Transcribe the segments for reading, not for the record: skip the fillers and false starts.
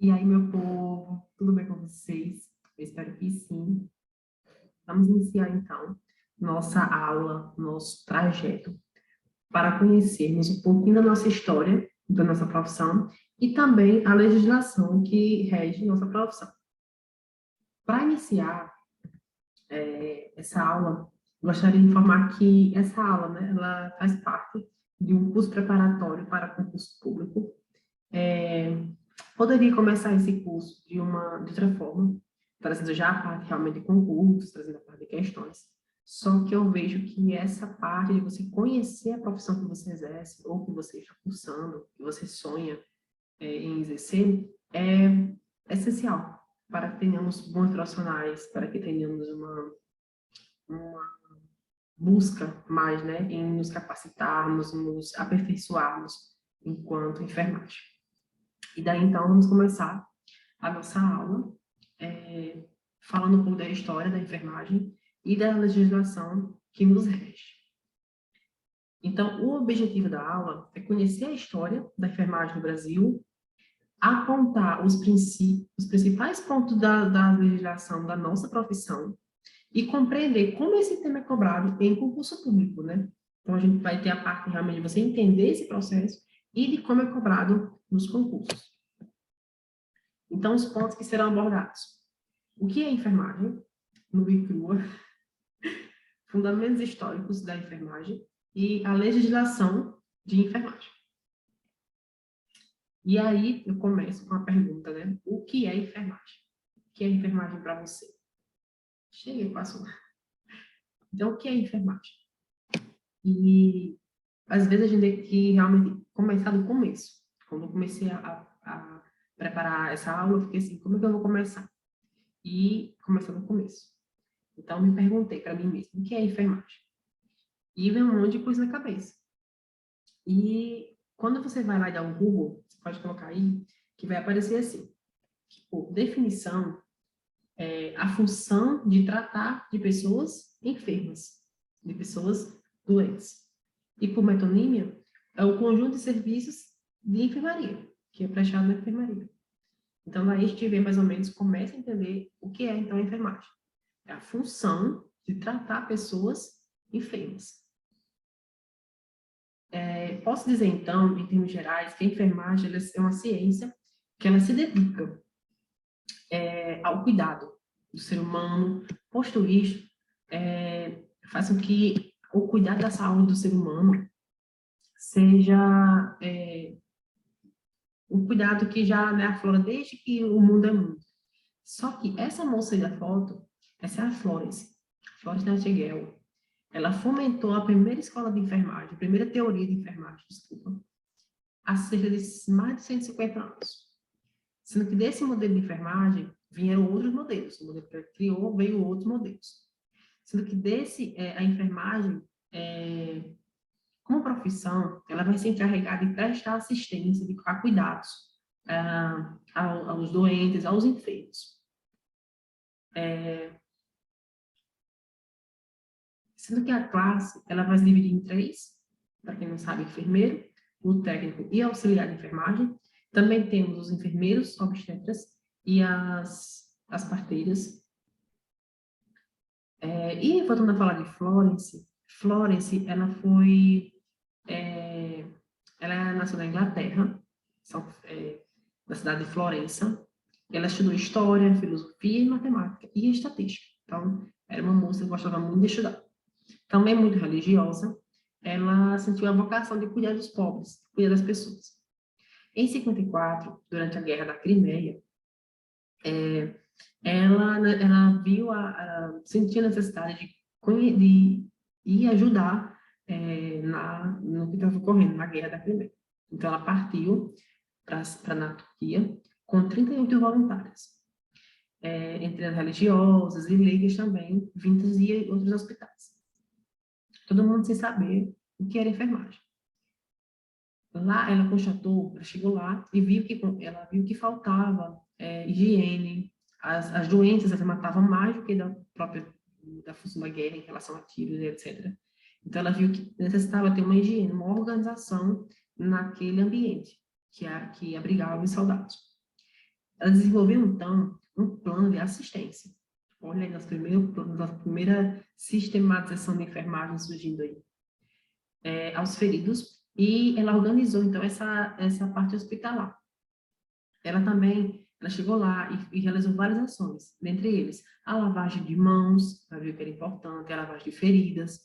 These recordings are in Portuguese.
E aí, meu povo, tudo bem com vocês? Eu espero que sim. Vamos iniciar, então, nossa aula, nosso trajeto, para conhecermos um pouquinho da nossa história, da nossa profissão, e também a legislação que rege nossa profissão. Para iniciar essa aula, gostaria de informar que essa aula, né, ela faz parte de um curso preparatório para concurso público. Poderia começar esse curso de outra forma, trazendo já a parte realmente de concursos, trazendo a parte de questões. Só que eu vejo que essa parte de você conhecer a profissão que você exerce, ou que você está cursando, que você sonha em exercer, é essencial para que tenhamos bons profissionais, para que tenhamos uma busca mais, né, em nos capacitarmos, nos aperfeiçoarmos enquanto enfermagem. E daí, então, vamos começar a nossa aula, falando um pouco da história da enfermagem e da legislação que nos rege. Então, o objetivo da aula é conhecer a história da enfermagem no Brasil, apontar os principais pontos da legislação da nossa profissão e compreender como esse tema é cobrado em concurso público, né? Então, a gente vai ter a parte realmente de você entender esse processo e de como é cobrado nos concursos. Então, os pontos que serão abordados. O que é enfermagem? Nua e crua. Fundamentos históricos da enfermagem e a legislação de enfermagem. E aí, eu começo com a pergunta, né? O que é enfermagem? O que é enfermagem para você? Cheguei, passou. Então, o que é enfermagem? E, às vezes, a gente tem que realmente começar do começo. Quando eu comecei a preparar essa aula, eu fiquei assim, como é que eu vou começar? E começar do começo. Então, me perguntei para mim mesmo, o que é enfermagem? E vem um monte de coisa na cabeça. E quando você vai lá e dá um Google, você pode colocar aí, que vai aparecer assim, que, por definição, é a função de tratar de pessoas enfermas, de pessoas doentes. E por metonímia, é o conjunto de serviços de enfermaria, que é prestado na enfermaria. Então, daí a gente vê mais ou menos, começa a entender o que é, então, a enfermagem. É a função de tratar pessoas enfermas. Posso dizer, então, em termos gerais, que a enfermagem é uma ciência que ela se dedica ao cuidado do ser humano, posto isto, faz com que o cuidado da saúde do ser humano seja um cuidado que já, né, aflora desde que o mundo é mundo. Só que essa moça aí da foto, essa é a Florence Nightingale. Ela fomentou a primeira escola de enfermagem, a primeira teoria de enfermagem, desculpa, há cerca de mais de 150 anos. Sendo que desse modelo de enfermagem vieram outros modelos. O modelo que ela criou veio outros modelos. Sendo que a enfermagem, como profissão, ela vai ser encarregada de prestar assistência, a cuidados aos doentes, aos enfermos. Sendo que a classe, ela vai se dividir em três, para quem não sabe, enfermeiro, o técnico e auxiliar de enfermagem. Também temos os enfermeiros, obstetras e as parteiras. E voltando a falar de Florence, ela nasceu na Inglaterra, na cidade de Florença. Ela estudou história, filosofia, matemática e estatística. Então, era uma moça que gostava muito de estudar. Também muito religiosa, ela sentiu a vocação de cuidar dos pobres, cuidar das pessoas. Em 54, durante a Guerra da Crimeia, ela sentiu a necessidade de ir ajudar no que estava ocorrendo na Guerra da Crimeia. Então, ela partiu na Turquia com 38 voluntários, entre as religiosas e leigas também, vindas de outros hospitais. Todo mundo sem saber o que era enfermagem. Lá, ela constatou, ela chegou lá e ela viu que faltava higiene, as doenças elas matavam mais do que da função da guerra em relação a tiros, etc. Então, ela viu que necessitava ter uma higiene, uma organização naquele ambiente que abrigava os soldados. ela desenvolveu, então, um plano de assistência. Olha aí, nossa primeira sistematização de enfermagem surgindo aí, aos feridos, e ela organizou, então, essa parte hospitalar. Ela chegou lá e realizou várias ações, dentre eles, a lavagem de mãos, para ver que era importante, a lavagem de feridas,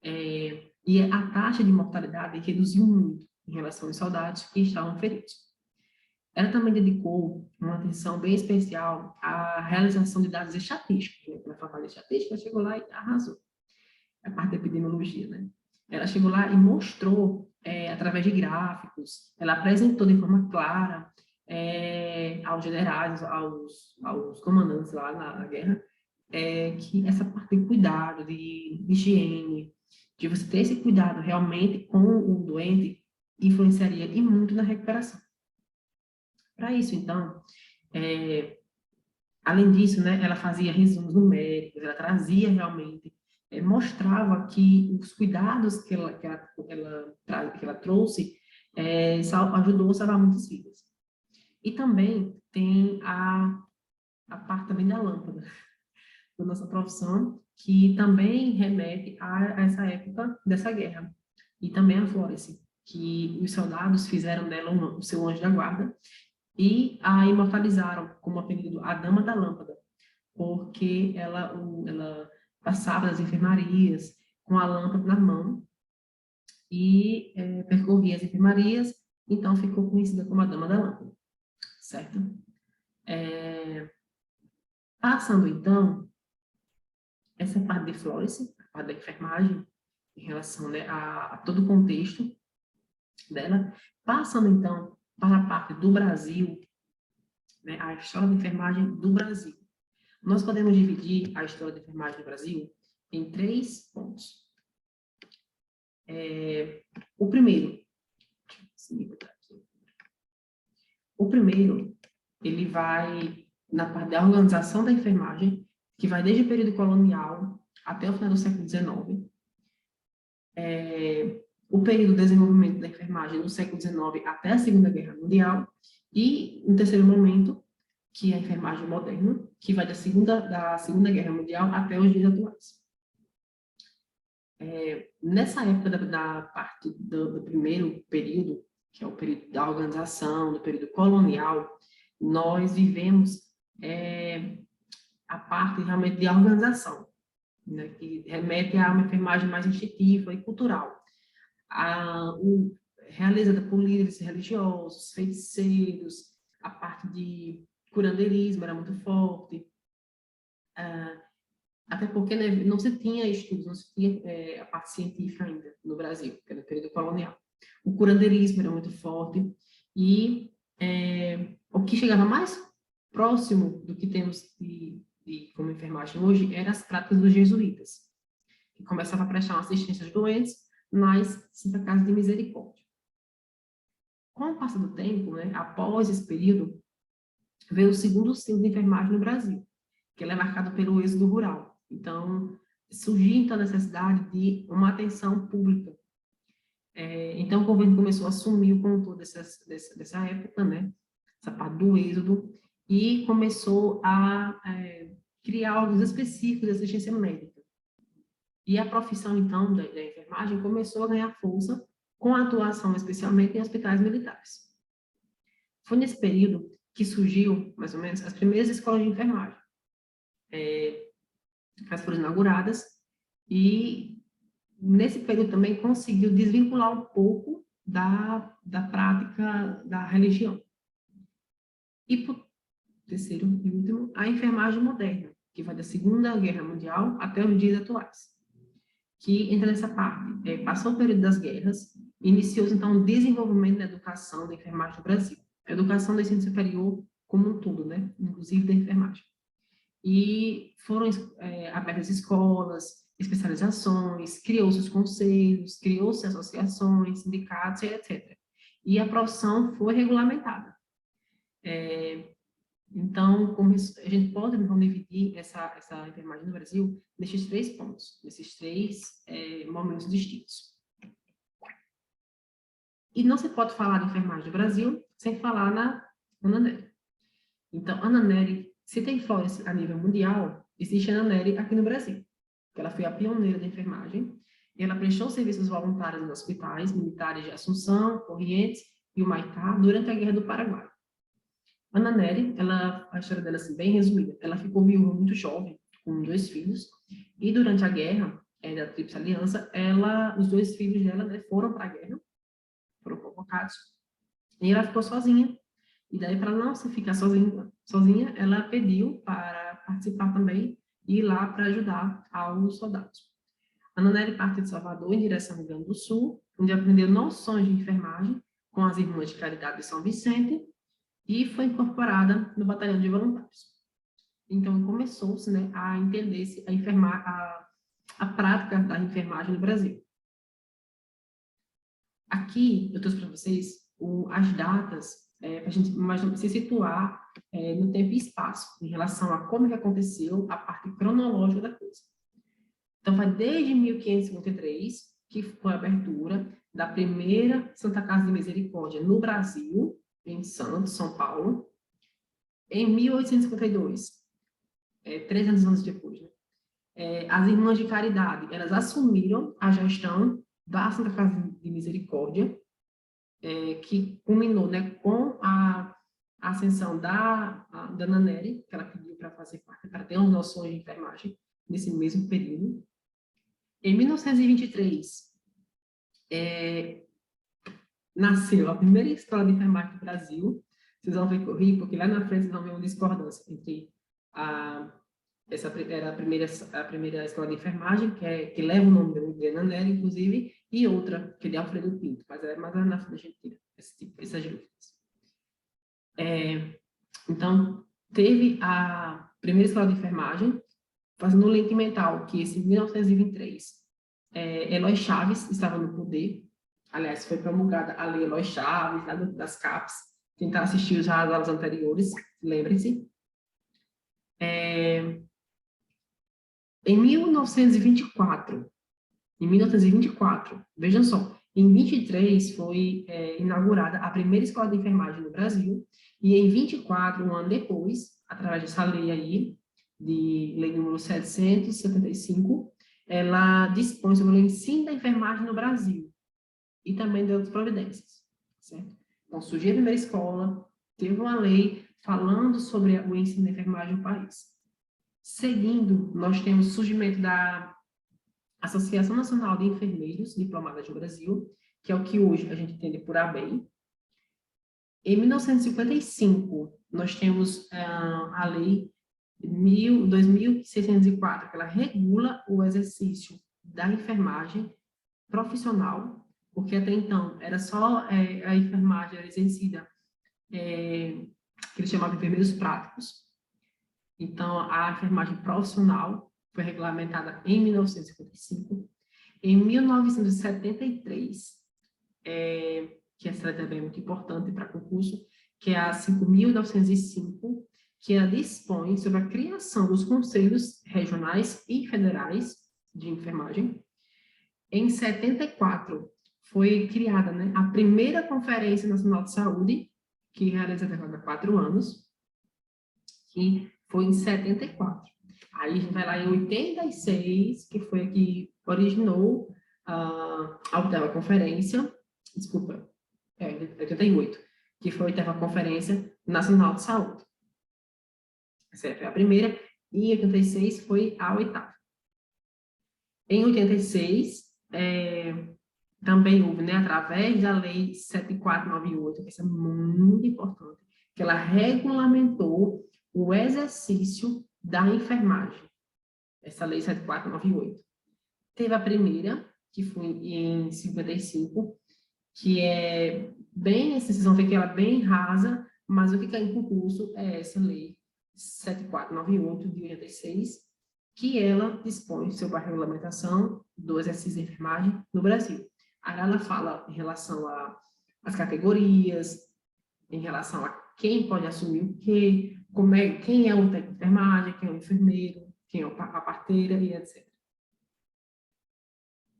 e a taxa de mortalidade reduziu muito em relação aos soldados que estavam feridos. Ela também dedicou uma atenção bem especial à realização de dados estatísticos, né? Ela falava de estatística, ela chegou lá e arrasou. A parte da epidemiologia, né? Ela chegou lá e mostrou, através de gráficos, ela apresentou de forma clara aos generais, aos comandantes lá na guerra, que essa parte de cuidado, de higiene, de você ter esse cuidado realmente com o doente, influenciaria e muito na recuperação. Para isso, então, além disso, né, ela fazia resumos numéricos, ela trazia realmente, mostrava que os cuidados que ela trouxe ajudou a salvar muitas vidas. E também tem a parte também da lâmpada, da nossa profissão, que também remete a essa época dessa guerra. E também a Florence, que os soldados fizeram dela o seu anjo da guarda, e a imortalizaram como apelido a Dama da Lâmpada, porque ela passava nas enfermarias com a lâmpada na mão e percorria as enfermarias, então ficou conhecida como a Dama da Lâmpada, certo? Passando, então, essa parte de Florence, a parte da enfermagem, em relação, né, a todo o contexto dela, passando, então, para a parte do Brasil, né, a história da enfermagem do Brasil. Nós podemos dividir a história da enfermagem do Brasil em 3 pontos. O primeiro, ele vai na parte da organização da enfermagem, que vai desde o período colonial até o final do século XIX. O período de desenvolvimento da enfermagem no século XIX até a Segunda Guerra Mundial. E, um terceiro momento, que é a enfermagem moderna, que vai da Segunda Guerra Mundial até os dias atuais. Nessa época da parte do primeiro período, que é o período da organização, do período colonial, nós vivemos a parte realmente de organização, né, que remete a uma enfermagem mais instintiva e cultural. Realizada por líderes religiosos, feiticeiros, a parte de curandeirismo era muito forte, até porque, né, não se tinha estudos, não se tinha a parte científica ainda no Brasil, que era o período colonial. O curandeirismo era muito forte e o que chegava mais próximo do que temos como enfermagem hoje eram as práticas dos jesuítas, que começavam a prestar uma assistência aos doentes nas Santa Casa de Misericórdia. Com o passar do tempo, né, após esse período, veio o segundo ciclo de enfermagem no Brasil, que ele é marcado pelo êxodo rural. Então, surgiu então a necessidade de uma atenção pública. Então, o governo começou a assumir o controle dessa época, né, essa parte do êxodo, e começou a criar órgãos específicos de assistência médica. E a profissão, então, da enfermagem começou a ganhar força com a atuação, especialmente em hospitais militares. Foi nesse período que surgiu, mais ou menos, as primeiras escolas de enfermagem. Elas foram inauguradas e, nesse período também, conseguiu desvincular um pouco da prática da religião. E, por terceiro e último, a enfermagem moderna, que vai da Segunda Guerra Mundial até os dias atuais, que entra nessa parte. Passou o período das guerras, iniciou-se, então, o desenvolvimento da educação da enfermagem no Brasil. A educação do ensino superior como um todo, né? Inclusive da enfermagem. E foram abertas escolas, especializações, criou-se os conselhos, criou-se associações, sindicatos, etc. E a profissão foi regulamentada. Então, a gente pode então, dividir essa enfermagem no Brasil nesses 3 pontos, nesses 3 momentos distintos. E não se pode falar de enfermagem no Brasil sem falar na Ana Nery. Então, a Ana Nery, se tem influência a nível mundial, existe a Ana Nery aqui no Brasil. Ela foi a pioneira da enfermagem. E ela prestou serviços voluntários nos hospitais militares de Assunção, Corrientes e Humaitá durante a Guerra do Paraguai. Ana Nery, a história dela assim, bem resumida, ela ficou viúva muito jovem, com 2 filhos, e durante a guerra da Tríplice Aliança, os 2 filhos dela, né, foram para a guerra, foram convocados, e ela ficou sozinha. E daí, para não se ficar sozinha, ela pediu para participar também e ir lá para ajudar aos soldados. A Ana Nery partiu de Salvador em direção ao Rio Grande do Sul, onde aprendeu noções de enfermagem com as Irmãs de Caridade de São Vicente e foi incorporada no batalhão de voluntários. Então, começou-se, né, a entender-se a prática da enfermagem no Brasil. Aqui, eu trouxe para vocês as datas para a gente se situar no tempo e espaço, em relação a como que aconteceu a parte cronológica da coisa. Então, vai desde 1553, que foi a abertura da primeira Santa Casa de Misericórdia no Brasil, em Santos, São Paulo. Em 1852, 300 anos depois, né? As Irmãs de Caridade, elas assumiram a gestão da Santa Casa de Misericórdia, que culminou, né, com a ascensão da Ana Nery, que ela pediu para fazer parte, para ter umas noções de enfermagem nesse mesmo período. Em 1923, nasceu a primeira escola de enfermagem do Brasil. Vocês vão ver correr, porque lá na frente vocês vão ver uma discordância entre essa era a primeira escola de enfermagem, que leva o nome de Ana Nery, inclusive, e outra, que é de Alfredo Pinto, mas é mais lá na frente a gente tira essas dúvidas. Então, teve a primeira escola de enfermagem, fazendo um link mental, que esse em 1923, Eloy Chaves estava no poder. Aliás, foi promulgada a lei Eloy Chaves, lá das CAPs. Tentar assistir as aulas anteriores, lembrem-se. Em 1924, vejam só, em 23 foi inaugurada a primeira escola de enfermagem no Brasil, e em 24, um ano depois, através dessa lei aí, de lei número 775, ela dispõe sobre o ensino da enfermagem no Brasil, e também de outras providências, certo? Então, surgiu a primeira escola, teve uma lei falando sobre o ensino da enfermagem no país. Seguindo, nós temos o surgimento da Associação Nacional de Enfermeiros Diplomadas do Brasil, que é o que hoje a gente entende por ABEM. Em 1955, nós temos a Lei 2604, que ela regula o exercício da enfermagem profissional, porque até então era só a enfermagem era exercida, que eles chamavam de enfermeiros práticos. Então, a enfermagem profissional foi regulamentada em 1955. Em 1973, que essa letra também é muito importante para concurso, que é a 5.905, que ela dispõe sobre a criação dos conselhos regionais e federais de enfermagem. Em 74, foi criada, né, a primeira Conferência Nacional de Saúde, que realiza há 4 anos, que foi em 74. Aí a gente vai lá em 86, que foi a que originou a 8ª Conferência, desculpa, 88, que foi a 8ª Conferência Nacional de Saúde. Essa foi a primeira, e em 86 foi a 8ª. Em 86, também houve, né, através da Lei 7498, que essa é muito importante, que ela regulamentou o exercício da enfermagem, essa Lei 7498. Teve a primeira, que foi em 55, que é bem, vocês vão ver que ela é bem rasa, mas o que cai em concurso é essa Lei 7498, de 86, que ela dispõe sobre a regulamentação do exercício de enfermagem no Brasil. Aí ela fala em relação às categorias, em relação a quem pode assumir o quê, quem é o técnico de enfermagem, quem é o enfermeiro, quem é a parteira e etc.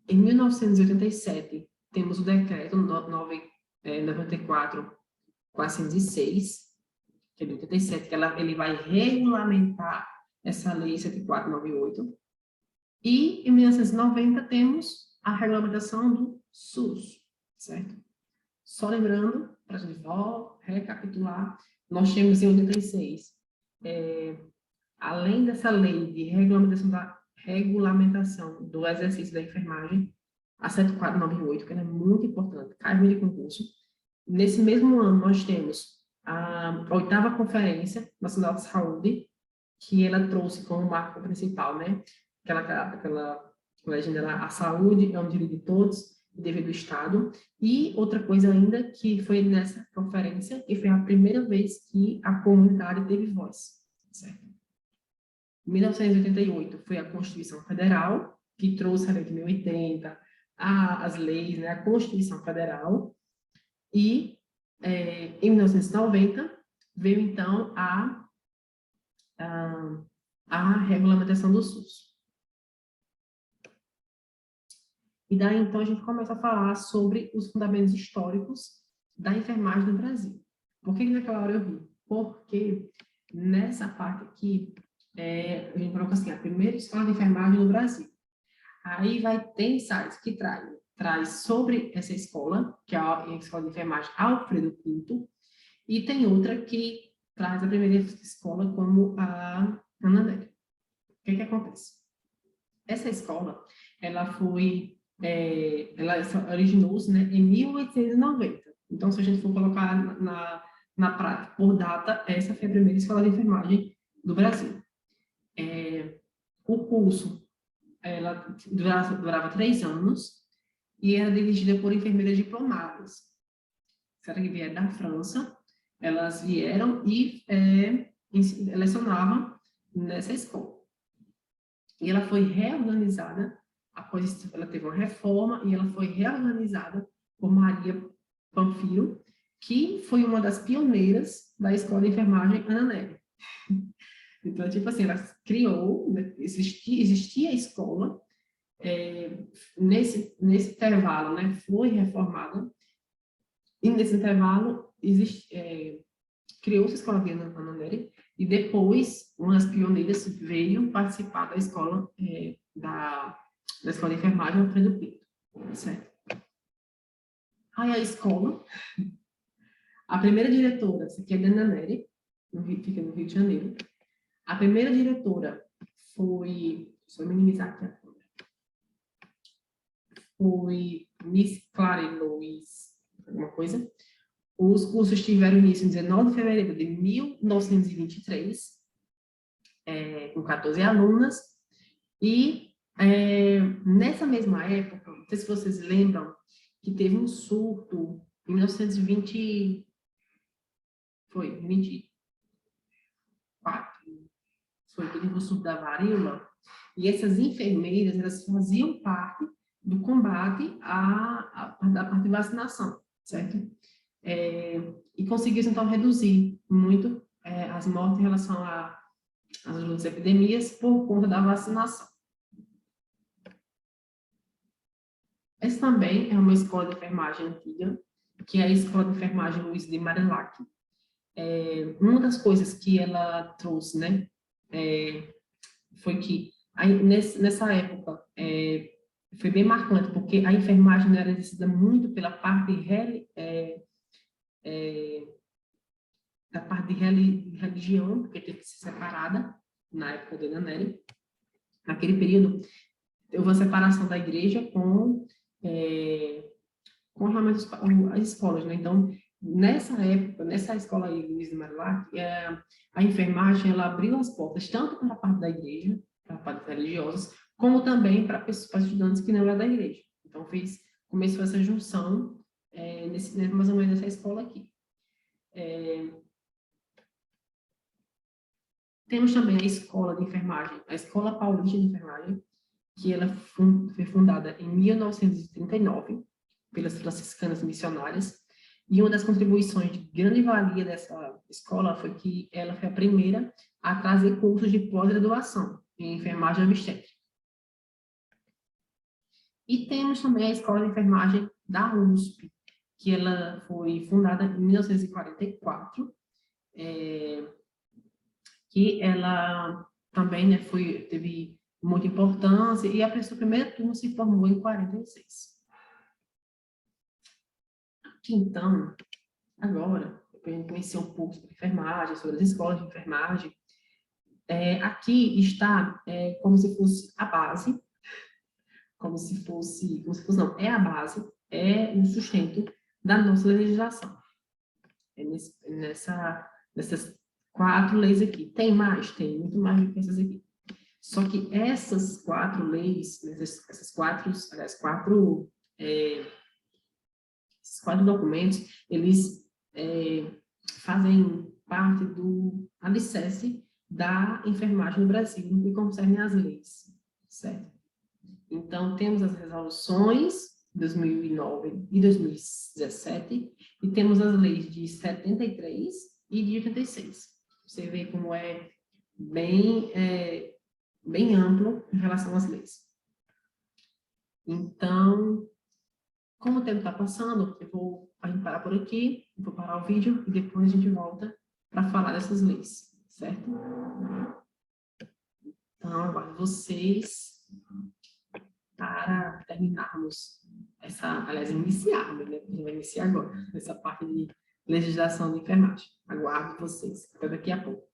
Em 1987, temos o decreto 94.406, que é de 87, que ele vai regulamentar essa lei 7498. E, em 1990, temos a regulamentação do SUS, certo? Só lembrando, para a gente recapitular, nós temos em 86, além dessa lei de regulamentação do exercício da enfermagem, a 7498, que ela é muito importante, cai de concurso. Nesse mesmo ano, nós temos a 8ª Conferência Nacional de Saúde, que ela trouxe como marco principal, né? Aquela legenda lá, a saúde é um direito de todos, dever do Estado. E outra coisa ainda, que foi nessa conferência, que foi a primeira vez que a comunidade teve voz, certo? Em 1988 foi a Constituição Federal, que trouxe a Lei de 1080, as leis, né, a Constituição Federal. E em 1990 veio, então, a regulamentação do SUS. E daí, então, a gente começa a falar sobre os fundamentos históricos da enfermagem no Brasil. Por que naquela hora eu vi? Porque nessa parte aqui, a gente coloca assim, a primeira escola de enfermagem no Brasil. Aí vai ter sites que traz sobre essa escola, que é a Escola de Enfermagem Alfredo Pinto, e tem outra que traz a primeira escola como a Ana Nery. O que acontece? Essa escola, ela originou-se, né, em 1890. Então, se a gente for colocar na prática, por data, essa foi a primeira escola de enfermagem do Brasil. O curso, ela durava 3 anos e era dirigida por enfermeiras diplomadas. Que vieram da França, elas vieram e lecionavam nessa escola. E ela foi reorganizada, após isso, ela teve uma reforma, e ela foi reorganizada por Maria Panfiro, que foi uma das pioneiras da Escola de Enfermagem Ana Nery. Então, tipo assim, ela criou, né, existia a escola, nesse intervalo, né, foi reformada, e nesse intervalo criou-se a Escola de Ana Nery, e depois, umas pioneiras veio participar da escola, da Escola de Enfermagem Alfredo Pinto, certo? Aí a escola, a primeira diretora, essa aqui é a Ana Nery, fica no Rio de Janeiro. A primeira diretora foi, deixa eu minimizar aqui a câmera, foi Miss Clary Louise, alguma coisa. Os cursos tiveram início em 19 de fevereiro de 1923, com 14 alunas, e nessa mesma época, não sei se vocês lembram, que teve um surto em 1920, foi, 24, foi que teve o surto da varíola, e essas enfermeiras, elas faziam parte do combate da parte de vacinação, certo? E conseguiu, então, reduzir muito as mortes em relação às outras epidemias por conta da vacinação. Essa também é uma escola de enfermagem antiga, que é a Escola de Enfermagem Luiz de Marilac. Uma das coisas que ela trouxe, né, foi que nessa época foi bem marcante, porque a enfermagem era exercida muito pela parte da parte de religião, porque teve que ser separada na época de Ana Nery. Naquele período, houve uma separação da igreja com realmente as escolas, né? Então, nessa época, nessa escola aí, Luiz de Marilac, a enfermagem, ela abriu as portas tanto para a parte da igreja, para a parte religiosas, como também para estudantes que não eram da igreja. Então, começou essa junção, mais ou menos nessa escola aqui. Temos também a Escola de Enfermagem, a Escola Paulista de Enfermagem, que ela foi fundada em 1939 pelas franciscanas missionárias, e uma das contribuições de grande valia dessa escola foi que ela foi a primeira a trazer cursos de pós-graduação em enfermagem obstétrica. E temos também a Escola de Enfermagem da USP, que ela foi fundada em 1944, que ela também, né, teve muita importância, e a pessoa, primeira turma se formou em 46. Aqui, então, agora, para a gente conhecer um pouco sobre enfermagem, sobre as escolas de enfermagem, aqui está como se fosse a base, não, é a base, é o sustento da nossa legislação. Nessas 4 leis aqui. Tem mais? Tem, muito mais do que essas aqui. Só que essas 4 leis, esses 4 documentos, eles fazem parte do alicerce da enfermagem no Brasil, no que concerne às leis, certo? Então, temos as resoluções de 2009 e 2017, e temos as leis de 73 e de 86. Você vê como é bem amplo em relação às leis. Então, como o tempo está passando, a gente parar por aqui, vou parar o vídeo e depois a gente volta para falar dessas leis, certo? Então, aguardo vocês para terminarmos iniciarmos, né? A gente vai iniciar agora, essa parte de legislação de enfermagem. Aguardo vocês. Até daqui a pouco.